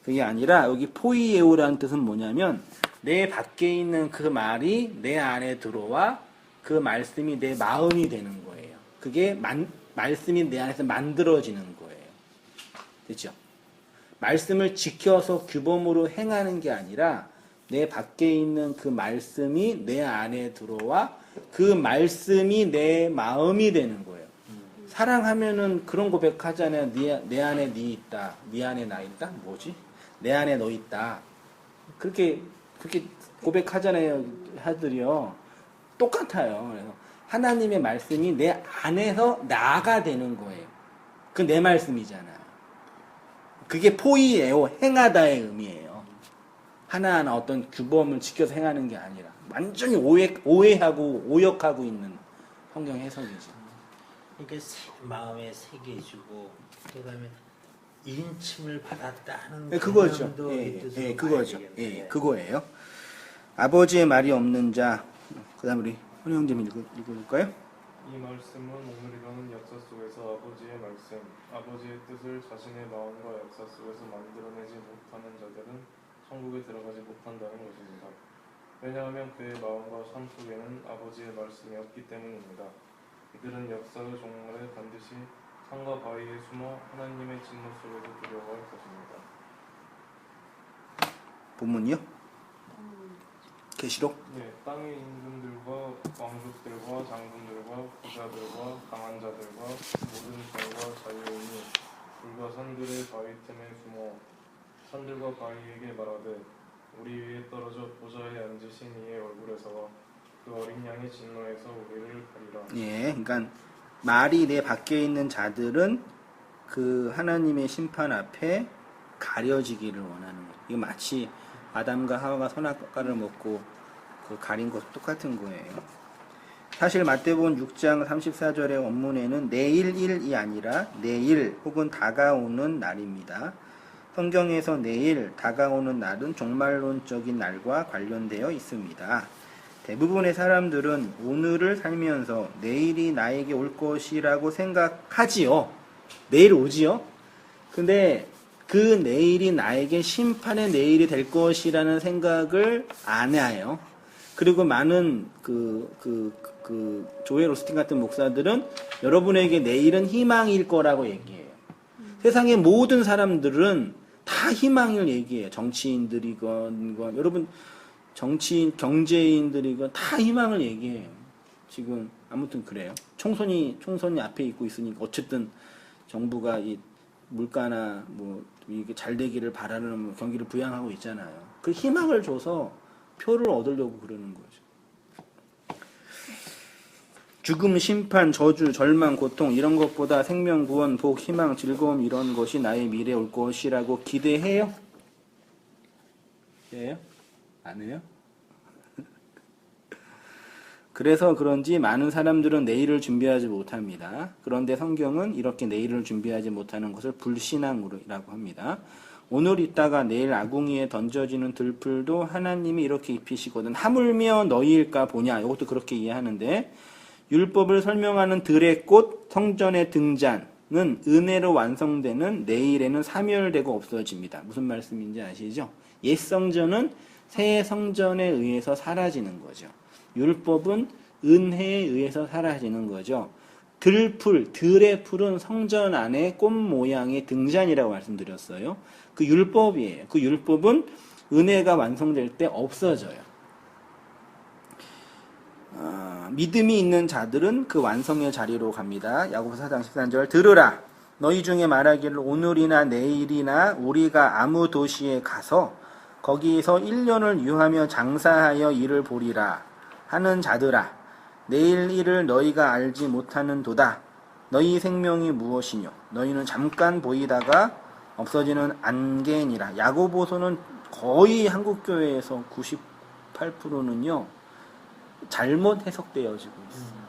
그게 아니라 여기 포이에오라는 뜻은 뭐냐면 내 밖에 있는 그 말이 내 안에 들어와 그 말씀이 내 마음이 되는 거예요. 그게 말씀이 내 안에서 만들어지는 거예요. 됐죠? 말씀을 지켜서 규범으로 행하는 게 아니라 내 밖에 있는 그 말씀이 내 안에 들어와 그 말씀이 내 마음이 되는 거예요. 사랑하면은 그런 고백하잖아요. 내 안에 네 있다. 네 안에 나 있다. 뭐지? 내 안에 너 있다. 그렇게 고백하잖아요. 하들이요. 똑같아요. 그래서 하나님의 말씀이 내 안에서 나가 되는 거예요. 그 내 말씀이잖아요. 그게 포이에요. 행하다의 의미예요. 하나하나 어떤 규범을 지켜서 행하는 게 아니라 완전히 오해하고 오역하고 있는 성경 해석이죠. 그러니까 마음에 새겨주고 그다음에 인침을 받았다는 네, 그거죠. 개념도 이 뜻으로 예, 봐야 그거죠. 되겠네. 예, 그거예요. 아버지의 말이 없는 자. 그다음 우리 헌 형님 읽어볼까요? 이 말씀은 오늘 이러는 역사 속에서 아버지의 말씀, 아버지의 뜻을 자신의 마음과 역사 속에서 만들어내지 못하는 자들은 천국에 들어가지 못한다는 것입니다. 왜냐하면 그의 마음과 삶 속에는 아버지의 말씀이 없기 때문입니다. 이들은 역사의 종말에 반드시 산과 바위에 숨어 하나님의 진노 속에서 두려워할 것입니다. 본문이요? 계시록? 네, 땅의 임금들과 왕족들과 장군들과 부자들과 강한 자들과 모든 종과 자유인이 불과 산들의 바위 틈에 숨어 산들과 바위에게 말하되 우리 위에 떨어져 보좌에 앉으신 이의 얼굴에서와 그 어린 양의 진노에서 우리를 가리라. 예, 그러니까 말이 내 밖에 있는 자들은 그 하나님의 심판 앞에 가려지기를 원하는 거예요. 이거 마치 아담과 하와가 선악과를 먹고 그 가린 것과 똑같은 거예요. 사실 마태복음 6장 34절의 원문에는 내일일이 아니라 내일 혹은 다가오는 날입니다. 성경에서 내일, 다가오는 날은 종말론적인 날과 관련되어 있습니다. 대부분의 사람들은 오늘을 살면서 내일이 나에게 올 것이라고 생각하지요. 내일 오지요. 근데 그 내일이 나에게 심판의 내일이 될 것이라는 생각을 안 해요. 그리고 많은 조엘 오스틴 같은 목사들은 여러분에게 내일은 희망일 거라고 얘기해요. 세상의 모든 사람들은 다 희망을 얘기해요. 정치인들이건 여러분 정치인, 경제인들이건 다 희망을 얘기해요. 지금 아무튼 그래요. 총선이 앞에 있고 있으니까 어쨌든 정부가 이 물가나 뭐 이게 잘 되기를 바라는 경기를 부양하고 있잖아요. 그 희망을 줘서 표를 얻으려고 그러는 거죠. 죽음, 심판, 저주, 절망, 고통 이런 것보다 생명, 구원, 복, 희망, 즐거움 이런 것이 나의 미래에 올 것이라고 기대해요? 해요? 안 해요? 그래서 그런지 많은 사람들은 내일을 준비하지 못합니다. 그런데 성경은 이렇게 내일을 준비하지 못하는 것을 불신앙이라고 합니다. 오늘 있다가 내일 아궁이에 던져지는 들풀도 하나님이 이렇게 입히시거든 하물며 너희일까 보냐. 이것도 그렇게 이해하는데 율법을 설명하는 들의 꽃 성전의 등잔은 은혜로 완성되는 내일에는 사멸되고 없어집니다. 무슨 말씀인지 아시죠? 옛 성전은 새 성전에 의해서 사라지는 거죠. 율법은 은혜에 의해서 사라지는 거죠. 들의 풀은 성전 안에 꽃 모양의 등잔이라고 말씀드렸어요. 그 율법이에요. 그 율법은 은혜가 완성될 때 없어져요. 믿음이 있는 자들은 그 완성의 자리로 갑니다. 야고보서 4장 13절 들으라. 너희 중에 말하기를 오늘이나 내일이나 우리가 아무 도시에 가서 거기에서 1년을 유하며 장사하여 일을 보리라 하는 자들아. 내일 일을 너희가 알지 못하는 도다. 너희 생명이 무엇이뇨? 너희는 잠깐 보이다가 없어지는 안개니라. 야고보서는 거의 한국교회에서 98%는요 잘못 해석되어지고 있어요.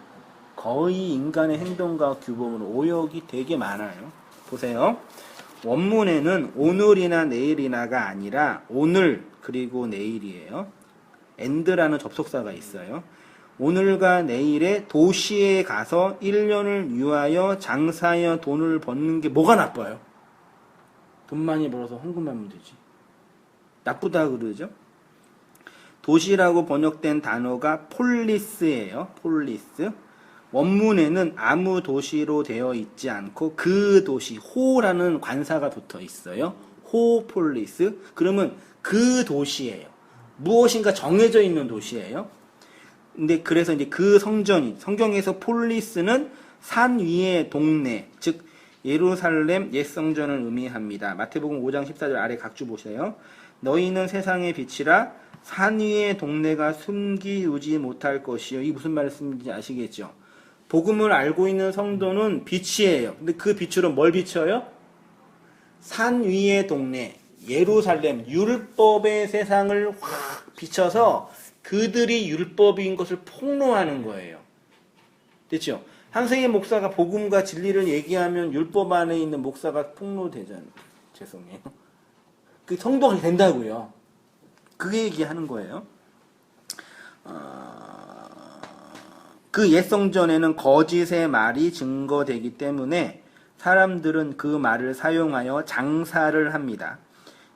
거의 인간의 행동과 규범으로 오역이 되게 많아요. 보세요. 원문에는 오늘이나 내일이나가 아니라 오늘 그리고 내일이에요. and라는 접속사가 있어요. 오늘과 내일에 도시에 가서 1년을 유하여 장사하여 돈을 버는 게 뭐가 나빠요? 돈 많이 벌어서 헌금하면 되지. 나쁘다 그러죠? 도시라고 번역된 단어가 폴리스예요. 폴리스. 원문에는 아무 도시로 되어 있지 않고 그 도시, 호라는 관사가 붙어 있어요. 호 폴리스. 그러면 그 도시예요. 무엇인가 정해져 있는 도시예요. 근데 그래서 이제 그 성전이, 성경에서 폴리스는 산 위의 동네, 즉 예루살렘 옛 성전을 의미합니다. 마태복음 5장 14절 아래 각주 보세요. 너희는 세상의 빛이라 산 위의 동네가 숨기우지 못할 것이요. 이게 무슨 말씀인지 아시겠죠? 복음을 알고 있는 성도는 빛이에요. 근데 그 빛으로 뭘 비춰요? 산 위의 동네, 예루살렘, 율법의 세상을 확 비춰서 그들이 율법인 것을 폭로하는 거예요. 됐죠? 한승희 목사가 복음과 진리를 얘기하면 율법 안에 있는 목사가 폭로되잖아요. 죄송해요. 그 성도가 된다고요. 그 얘기하는 거예요. 그 옛 성전에는 거짓의 말이 증거되기 때문에 사람들은 그 말을 사용하여 장사를 합니다.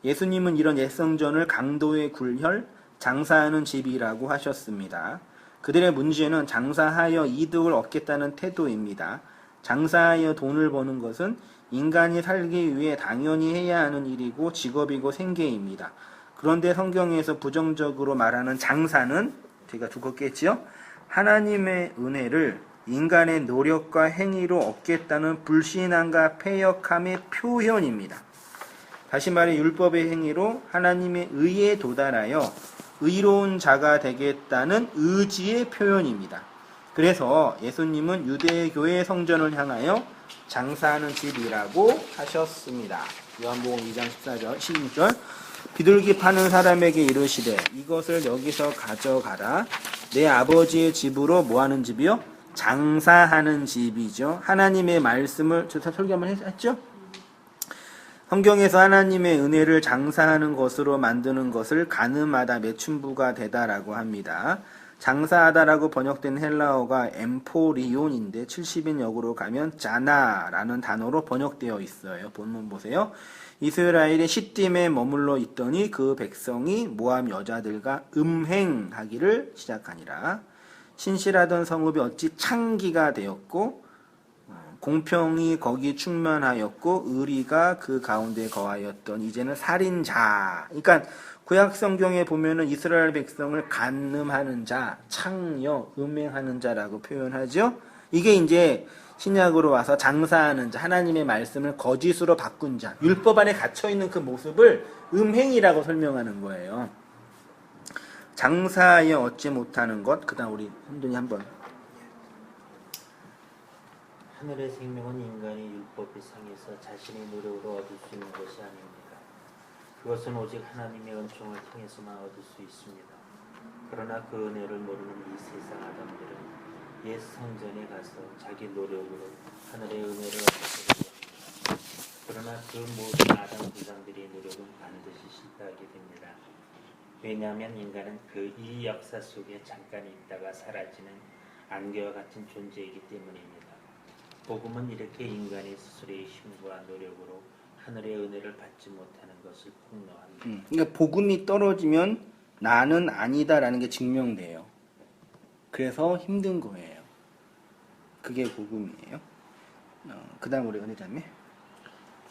예수님은 이런 옛 성전을 강도의 굴혈, 장사하는 집이라고 하셨습니다. 그들의 문제는 장사하여 이득을 얻겠다는 태도입니다. 장사하여 돈을 버는 것은 인간이 살기 위해 당연히 해야 하는 일이고 직업이고 생계입니다. 그런데 성경에서 부정적으로 말하는 장사는 제가 두껍겠지요? 하나님의 은혜를 인간의 노력과 행위로 얻겠다는 불신앙과 패역함의 표현입니다. 다시 말해 율법의 행위로 하나님의 의에 도달하여 의로운 자가 되겠다는 의지의 표현입니다. 그래서 예수님은 유대교의 성전을 향하여 장사하는 집이라고 하셨습니다. 요한복음 2장 14절, 16절. 비둘기 파는 사람에게 이르시되 이것을 여기서 가져가라. 내 아버지의 집으로 뭐하는 집이요? 장사하는 집이죠. 하나님의 말씀을 저 설교 한번 했죠? 성경에서 하나님의 은혜를 장사하는 것으로 만드는 것을 가늠하다, 매춘부가 되다라고 합니다. 장사하다라고 번역된 헬라어가 엠포리온인데 70인 역으로 가면 자나라는 단어로 번역되어 있어요. 본문 보세요. 이스라엘이 시딤에 머물러 있더니 그 백성이 모압 여자들과 음행하기를 시작하니라. 신실하던 성읍이 어찌 창기가 되었고 공평이 거기 충만하였고 의리가 그 가운데 거하였던 이제는 살인자. 그러니까 구약 성경에 보면은 이스라엘 백성을 간음하는 자, 창녀, 음행하는 자라고 표현하죠. 이게 이제 신약으로 와서 장사하는 자, 하나님의 말씀을 거짓으로 바꾼 자, 율법 안에 갇혀 있는 그 모습을 음행이라고 설명하는 거예요. 장사하여 얻지 못하는 것. 그다음 우리 선생님 한번. 하늘의 생명은 인간이 율법의 상에서 자신의 노력으로 얻을 수 있는 것이 아닙니다. 그것은 오직 하나님의 은총을 통해서만 얻을 수 있습니다. 그러나 그 은혜를 모르는 이 세상 아담들은 옛 성전에 가서 자기 노력으로 하늘의 은혜를 얻게 됩니다. 그러나 그 모든 아담 조상들의 노력은 반드시 실패하게 됩니다. 왜냐하면 인간은 이 역사 속에 잠깐 있다가 사라지는 안개와 같은 존재이기 때문입니다. 복음은 이렇게 인간의 스스로의 힘과 노력으로 하늘의 은혜를 받지 못하는 것을 폭로합니다. 그러니까 복음이 떨어지면 나는 아니다라는 게 증명돼요. 그래서 힘든 거예요. 그게 복음이에요. 그 다음 우리 은혜자매.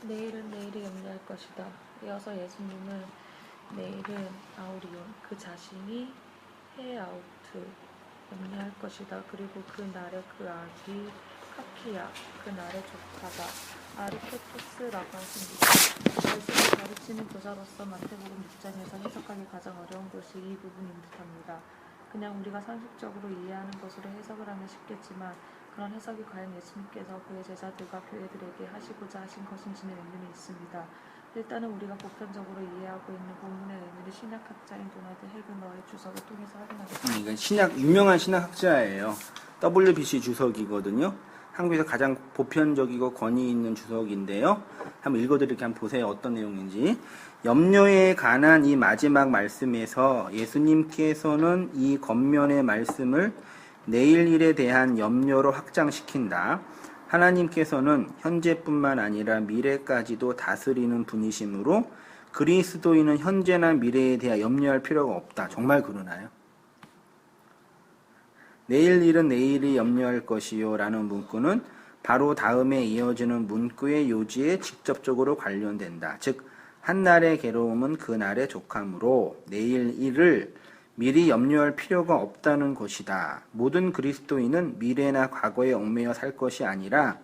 내일은 내일이 염려할 것이다. 이어서 예수님은 내일은 아우리온, 그 자신이 헤아우트, 염려할 것이다. 그리고 그 날에 그 아기 카키야, 그 날의 조카가 아르케토스라고 하십니다. 말씀을 가르치는 교사로서 마태복음 6장에서 해석하기 가장 어려운 것이 이 부분인 듯합니다. 그냥 우리가 상식적으로 이해하는 것으로 해석을 하면 쉽겠지만 그런 해석이 과연 예수님께서 그의 제자들과 교회들에게 하시고자 하신 것인지는 의문이 있습니다. 일단은 우리가 보편적으로 이해하고 있는 본문의 의미를 신약학자인 도나드 헤그너의 주석을 통해서 확인하겠습니다. 이건 유명한 신학학자예요. WBC 주석이거든요. 한국에서 가장 보편적이고 권위 있는 주석인데요. 한번 읽어드릴게요. 한번 보세요. 어떤 내용인지. 염려에 관한 이 마지막 말씀에서 예수님께서는 이 겉면의 말씀을 내일 일에 대한 염려로 확장시킨다. 하나님께서는 현재뿐만 아니라 미래까지도 다스리는 분이시므로 그리스도인은 현재나 미래에 대해 염려할 필요가 없다. 정말 그러나요? 내일 일은 내일이 염려할 것이요 라는 문구는 바로 다음에 이어지는 문구의 요지에 직접적으로 관련된다. 즉 한날의 괴로움은 그날의 족함으로 내일 일을 미리 염려할 필요가 없다는 것이다. 모든 그리스도인은 미래나 과거에 얽매여 살 것이 아니라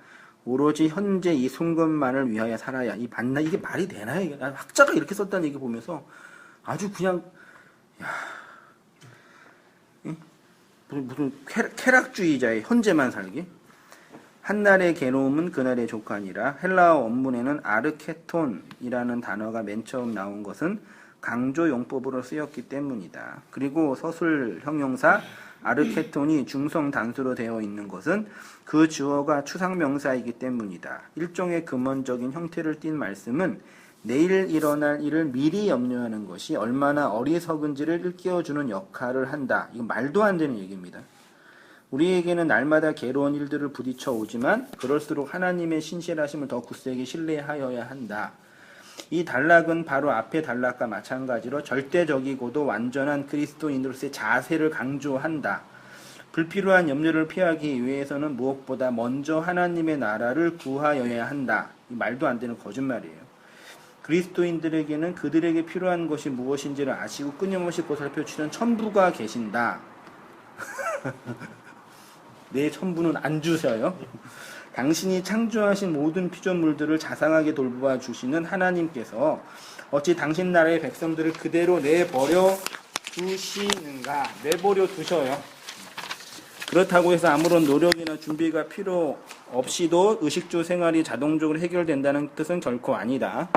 오로지 현재 이 순간만을 위하여 살아야. 이게 말이 되나요? 학자가 이렇게 썼다는 얘기 보면서 아주 그냥 무슨 쾌락주의자의 현재만 살기? 한날의 괴로움은 그날의 족하니라. 헬라어 원문에는 아르케톤이라는 단어가 맨 처음 나온 것은 강조 용법으로 쓰였기 때문이다. 그리고 서술 형용사 아르케톤이 중성 단수로 되어 있는 것은 그 주어가 추상명사이기 때문이다. 일종의 근원적인 형태를 띈 말씀은 내일 일어날 일을 미리 염려하는 것이 얼마나 어리석은지를 일깨워주는 역할을 한다. 이건 말도 안 되는 얘기입니다. 우리에게는 날마다 괴로운 일들을 부딪혀 오지만 그럴수록 하나님의 신실하심을 더 굳세게 신뢰하여야 한다. 이 단락은 바로 앞의 단락과 마찬가지로 절대적이고도 완전한 그리스도인으로서의 자세를 강조한다. 불필요한 염려를 피하기 위해서는 무엇보다 먼저 하나님의 나라를 구하여야 한다. 이 말도 안 되는 거짓말이에요. 그리스도인들에게는 그들에게 필요한 것이 무엇인지를 아시고 끊임없이 보살펴 주시는 천부가 계신다. 내 천부는 안 주셔요. 당신이 창조하신 모든 피조물들을 자상하게 돌보아 주시는 하나님께서 어찌 당신 나라의 백성들을 그대로 내버려 두시는가? 내버려 두셔요. 그렇다고 해서 아무런 노력이나 준비가 필요 없이도 의식주 생활이 자동적으로 해결된다는 뜻은 결코 아니다.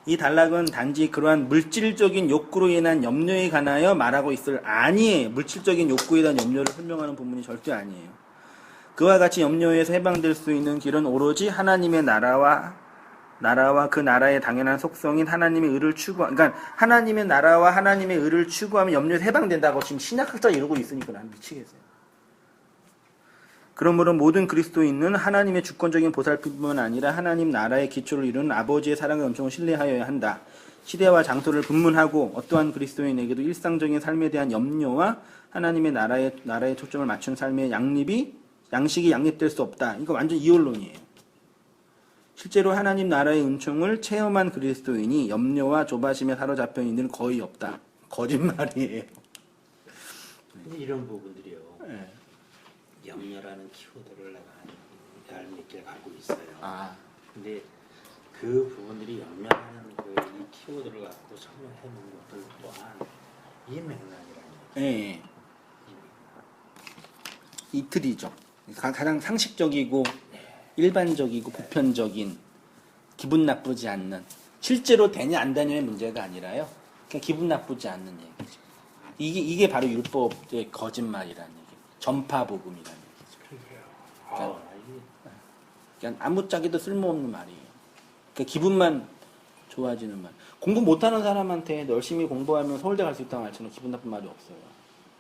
이 단락은 단지 그러한 물질적인 욕구로 인한 염려에 관하여 말하고 있을 아니에요. 물질적인 욕구에 대한 염려를 설명하는 부분이 절대 아니에요. 그와 같이 염려에서 해방될 수 있는 길은 오로지 하나님의 나라와 그 나라의 당연한 속성인 하나님의 의를 그러니까 하나님의 나라와 하나님의 의를 추구하면 염려에서 해방된다고 지금 신약학자가 이러고 있으니까 난 미치겠어요. 그러므로 모든 그리스도인은 하나님의 주권적인 보살핌뿐만 아니라 하나님 나라의 기초를 이루는 아버지의 사랑과 은총을 신뢰하여야 한다. 시대와 장소를 분문하고 어떠한 그리스도인에게도 일상적인 삶에 대한 염려와 하나님의 나라에 초점을 맞춘 삶의 양식이 양립될 수 없다. 이거 완전 이혼론이에요. 실제로 하나님 나라의 은총을 체험한 그리스도인이 염려와 조바심에 사로잡혀 있는 일은 거의 없다. 거짓말이에요. 근데 이런 부분들이요. 네. 염려라는 키워드를 내가 얄밉게 갖고 있어요. 근데 그 부분들이 염려하는 이 키워드를 갖고 설명해 놓은 것들 또한 이 맥락이라는 예. 이틀이죠. 가장 상식적이고 일반적이고 보편적인 기분 나쁘지 않는 실제로 되냐 안 되냐의 문제가 아니라요. 그냥 기분 나쁘지 않는 얘기죠. 이게 바로 율법의 거짓말이라는 얘기. 전파복음이라는 얘기죠. 그냥 아무짝에도 쓸모없는 말이에요. 그러니까 기분만 좋아지는 말. 공부 못하는 사람한테 열심히 공부하면 서울대 갈 수 있다고 말처럼 기분 나쁜 말이 없어요.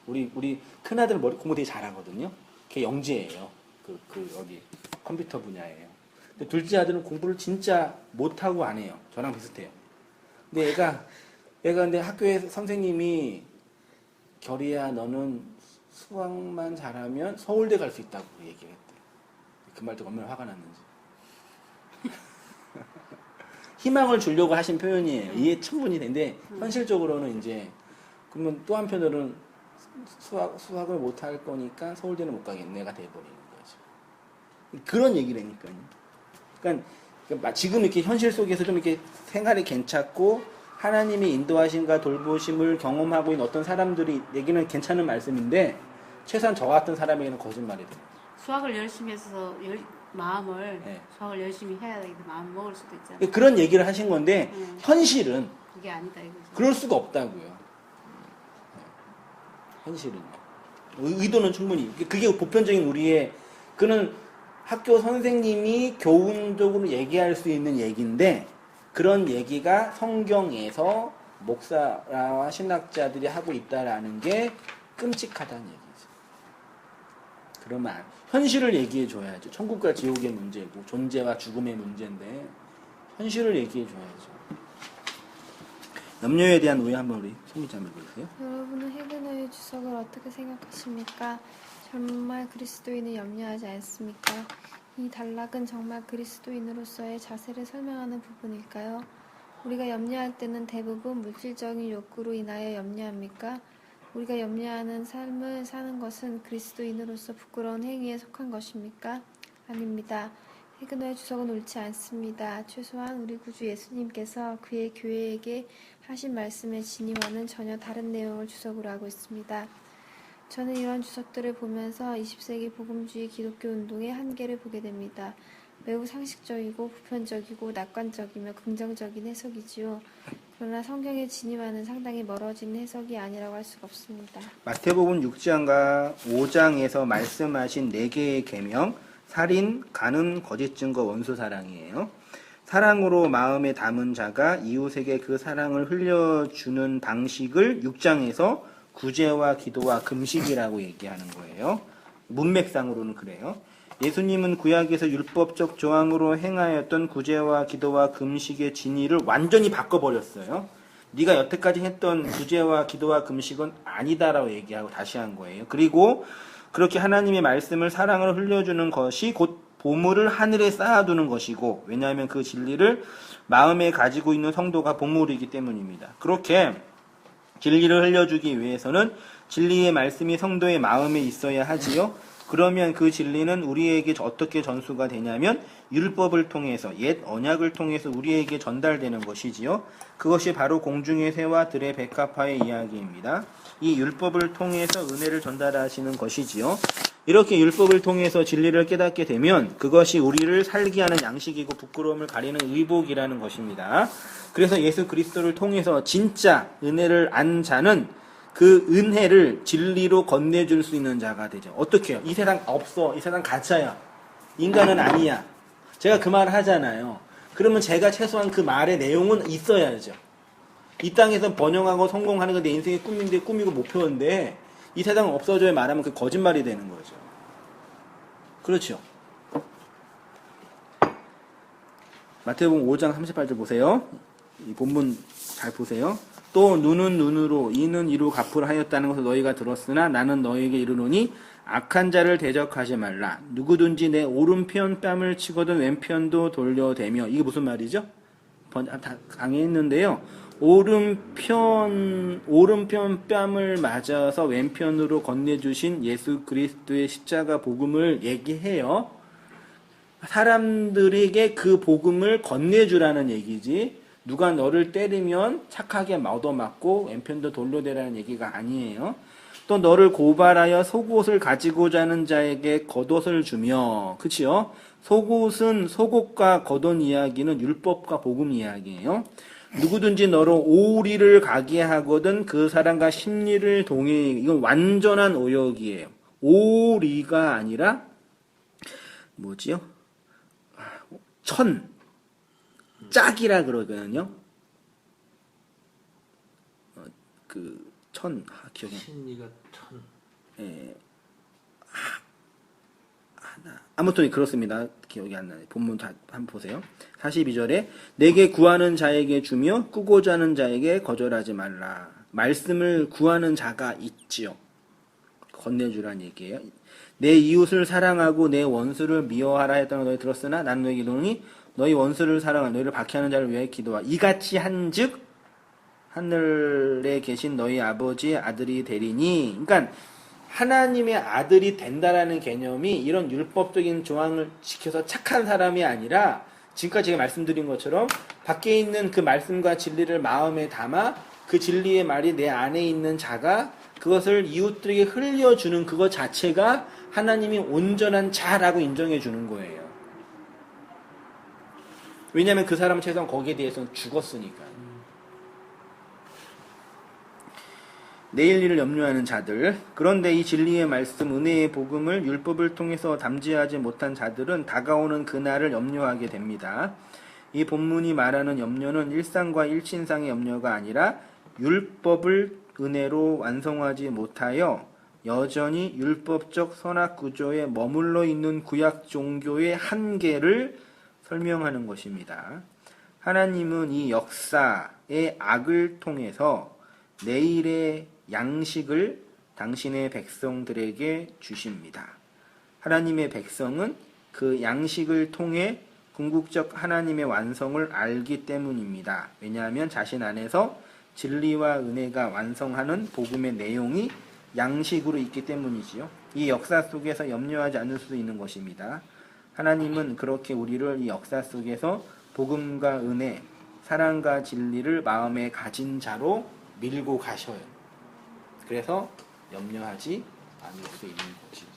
우리 큰아들 공부 되게 잘하거든요. 걔 영재예요. 어디 컴퓨터 분야예요. 근데 둘째 아들은 공부를 진짜 못하고 안 해요. 저랑 비슷해요. 근데 얘가 근데 학교에 선생님이 결이야 너는 수학만 잘하면 서울대 갈 수 있다고 얘기를 했대. 그 말 듣고 얼마나 화가 났는지. 희망을 주려고 하신 표현이에요. 이해 충분히 되는데 현실적으로는 이제 그러면 또 한편으로는 수학을 못할 거니까 서울대는 못 가겠네가 돼버리는 거죠. 그런 얘기라니까요. 그러니까 지금 이렇게 현실 속에서 좀 이렇게 생활이 괜찮고 하나님의 인도하심과 돌보심을 경험하고 있는 어떤 사람들이 얘기는 괜찮은 말씀인데 최소한 저 같은 사람에게는 거짓말이 돼요. 수학을 열심히 해서 마음을 네. 수학을 열심히 해야 되겠다 마음 먹을 수도 있잖아. 그런 얘기를 하신 건데 현실은 그게 아니다 이거죠. 그럴 수가 없다고요. 현실은요. 의도는 충분히 그게 보편적인 우리의 그는 학교 선생님이 교훈적으로 얘기할 수 있는 얘기인데 그런 얘기가 성경에서 목사와 신학자들이 하고 있다라는 게 끔찍하다는 얘기죠. 그러면 현실을 얘기해 줘야죠. 천국과 지옥의 문제고 존재와 죽음의 문제인데 현실을 얘기해 줘야죠. 염려에 대한 오해 한번 우리 송미자매 보세요. 여러분은 헤그너의 주석을 어떻게 생각하십니까? 정말 그리스도인을 염려하지 않습니까? 이 단락은 정말 그리스도인으로서의 자세를 설명하는 부분일까요? 우리가 염려할 때는 대부분 물질적인 욕구로 인하여 염려합니까? 우리가 염려하는 삶을 사는 것은 그리스도인으로서 부끄러운 행위에 속한 것입니까? 아닙니다. 헤그너의 주석은 옳지 않습니다. 최소한 우리 구주 예수님께서 그의 교회에게 하신 말씀의 진위와는 전혀 다른 내용을 주석으로 하고 있습니다. 저는 이런 주석들을 보면서 20세기 복음주의 기독교 운동의 한계를 보게 됩니다. 매우 상식적이고 보편적이고 낙관적이며 긍정적인 해석이지요. 그러나 성경의 진위와는 상당히 멀어진 해석이 아니라고 할 수가 없습니다. 마태복음 6장과 5장에서 말씀하신 4개의 계명, 살인, 간음, 거짓 증거, 원수 사랑이에요. 사랑으로 마음에 담은 자가 이웃에게 그 사랑을 흘려주는 방식을 6장에서 구제와 기도와 금식이라고 얘기하는 거예요. 문맥상으로는 그래요. 예수님은 구약에서 율법적 조항으로 행하였던 구제와 기도와 금식의 진의를 완전히 바꿔버렸어요. 네가 여태까지 했던 구제와 기도와 금식은 아니다라고 얘기하고 다시 한 거예요. 그리고 그렇게 하나님의 말씀을 사랑을 흘려주는 것이 곧 보물을 하늘에 쌓아두는 것이고, 왜냐하면 그 진리를 마음에 가지고 있는 성도가 보물이기 때문입니다. 그렇게 진리를 흘려주기 위해서는 진리의 말씀이 성도의 마음에 있어야 하지요. 그러면 그 진리는 우리에게 어떻게 전수가 되냐면 율법을 통해서, 옛 언약을 통해서 우리에게 전달되는 것이지요. 그것이 바로 공중의 새와 들의 백합화의 이야기입니다. 이 율법을 통해서 은혜를 전달하시는 것이지요. 이렇게 율법을 통해서 진리를 깨닫게 되면 그것이 우리를 살게 하는 양식이고 부끄러움을 가리는 의복이라는 것입니다. 그래서 예수 그리스도를 통해서 진짜 은혜를 안 자는 그 은혜를 진리로 건네줄 수 있는 자가 되죠. 어떻게 해요? 이 세상 없어. 이 세상 가짜야. 인간은 아니야. 제가 그 말을 하잖아요. 그러면 제가 최소한 그 말의 내용은 있어야죠. 이 땅에서 번영하고 성공하는 건 내 인생의 꿈인데, 꿈이고 목표인데 이 세상은 없어져야 말하면 그 거짓말이 되는 거죠. 그렇죠. 마태복음 5장 38절 보세요. 이 본문 잘 보세요. 또 눈은 눈으로 이는 이로 갚으라 하였다는 것을 너희가 들었으나 나는 너희에게 이르노니 악한 자를 대적하지 말라. 누구든지 내 오른편 뺨을 치거든 왼편도 돌려대며. 이게 무슨 말이죠? 다 강의했는데요. 오른편 뺨을 맞아서 왼편으로 건네주신 예수 그리스도의 십자가 복음을 얘기해요. 사람들에게 그 복음을 건네주라는 얘기지, 누가 너를 때리면 착하게 얻어맞고 왼편도 돌려대라는 얘기가 아니에요. 또 너를 고발하여 속옷을 가지고자 하는 자에게 겉옷을 주며, 그치요? 속옷은, 속옷과 겉옷 이야기는 율법과 복음 이야기예요. 누구든지 너로 오리를 가게 하거든 그 사람과 심리를 동해. 이건 완전한 오역이에요. 오리가 아니라 뭐지요? 짝이라 그러거든요. 기억이 심리가 천. 예. 아무튼 그렇습니다. 기억이 안 나요. 본문 다 한번 보세요. 42절에 내게 구하는 자에게 주며 꾸고자 하는 자에게 거절하지 말라. 말씀을 구하는 자가 있지요. 건네주란 얘기예요. 내 이웃을 사랑하고 내 원수를 미워하라 했다는 걸 너희 들었으나 나는 너희에게 이르노니 너희 원수를 사랑하라. 너희를 박해하는 자를 위해 기도하라. 이같이 한즉 하늘에 계신 너희 아버지의 아들이 되리니. 그러니까 하나님의 아들이 된다라는 개념이 이런 율법적인 조항을 지켜서 착한 사람이 아니라 지금까지 제가 말씀드린 것처럼 밖에 있는 그 말씀과 진리를 마음에 담아 그 진리의 말이 내 안에 있는 자가 그것을 이웃들에게 흘려주는 그것 자체가 하나님이 온전한 자라고 인정해 주는 거예요. 왜냐하면 그 사람은 최소한 거기에 대해서는 죽었으니까. 내일 일을 염려하는 자들. 그런데 이 진리의 말씀, 은혜의 복음을 율법을 통해서 담지하지 못한 자들은 다가오는 그날을 염려하게 됩니다. 이 본문이 말하는 염려는 일상과 일신상의 염려가 아니라 율법을 은혜로 완성하지 못하여 여전히 율법적 선악 구조에 머물러 있는 구약 종교의 한계를 설명하는 것입니다. 하나님은 이 역사의 악을 통해서 내일의 양식을 당신의 백성들에게 주십니다. 하나님의 백성은 그 양식을 통해 궁극적 하나님의 완성을 알기 때문입니다. 왜냐하면 자신 안에서 진리와 은혜가 완성하는 복음의 내용이 양식으로 있기 때문이지요. 이 역사 속에서 염려하지 않을 수 있는 것입니다. 하나님은 그렇게 우리를 이 역사 속에서 복음과 은혜, 사랑과 진리를 마음에 가진 자로 밀고 가셔요. 그래서 염려하지 않을 수 있는 것이죠.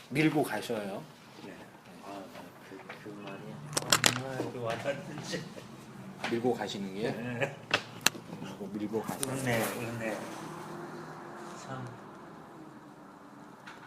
밀고 가셔요. 네. 그 말이 얼마나 와닿는지. 밀고 가시는 게 네. 밀고 가세요. 은혜. 참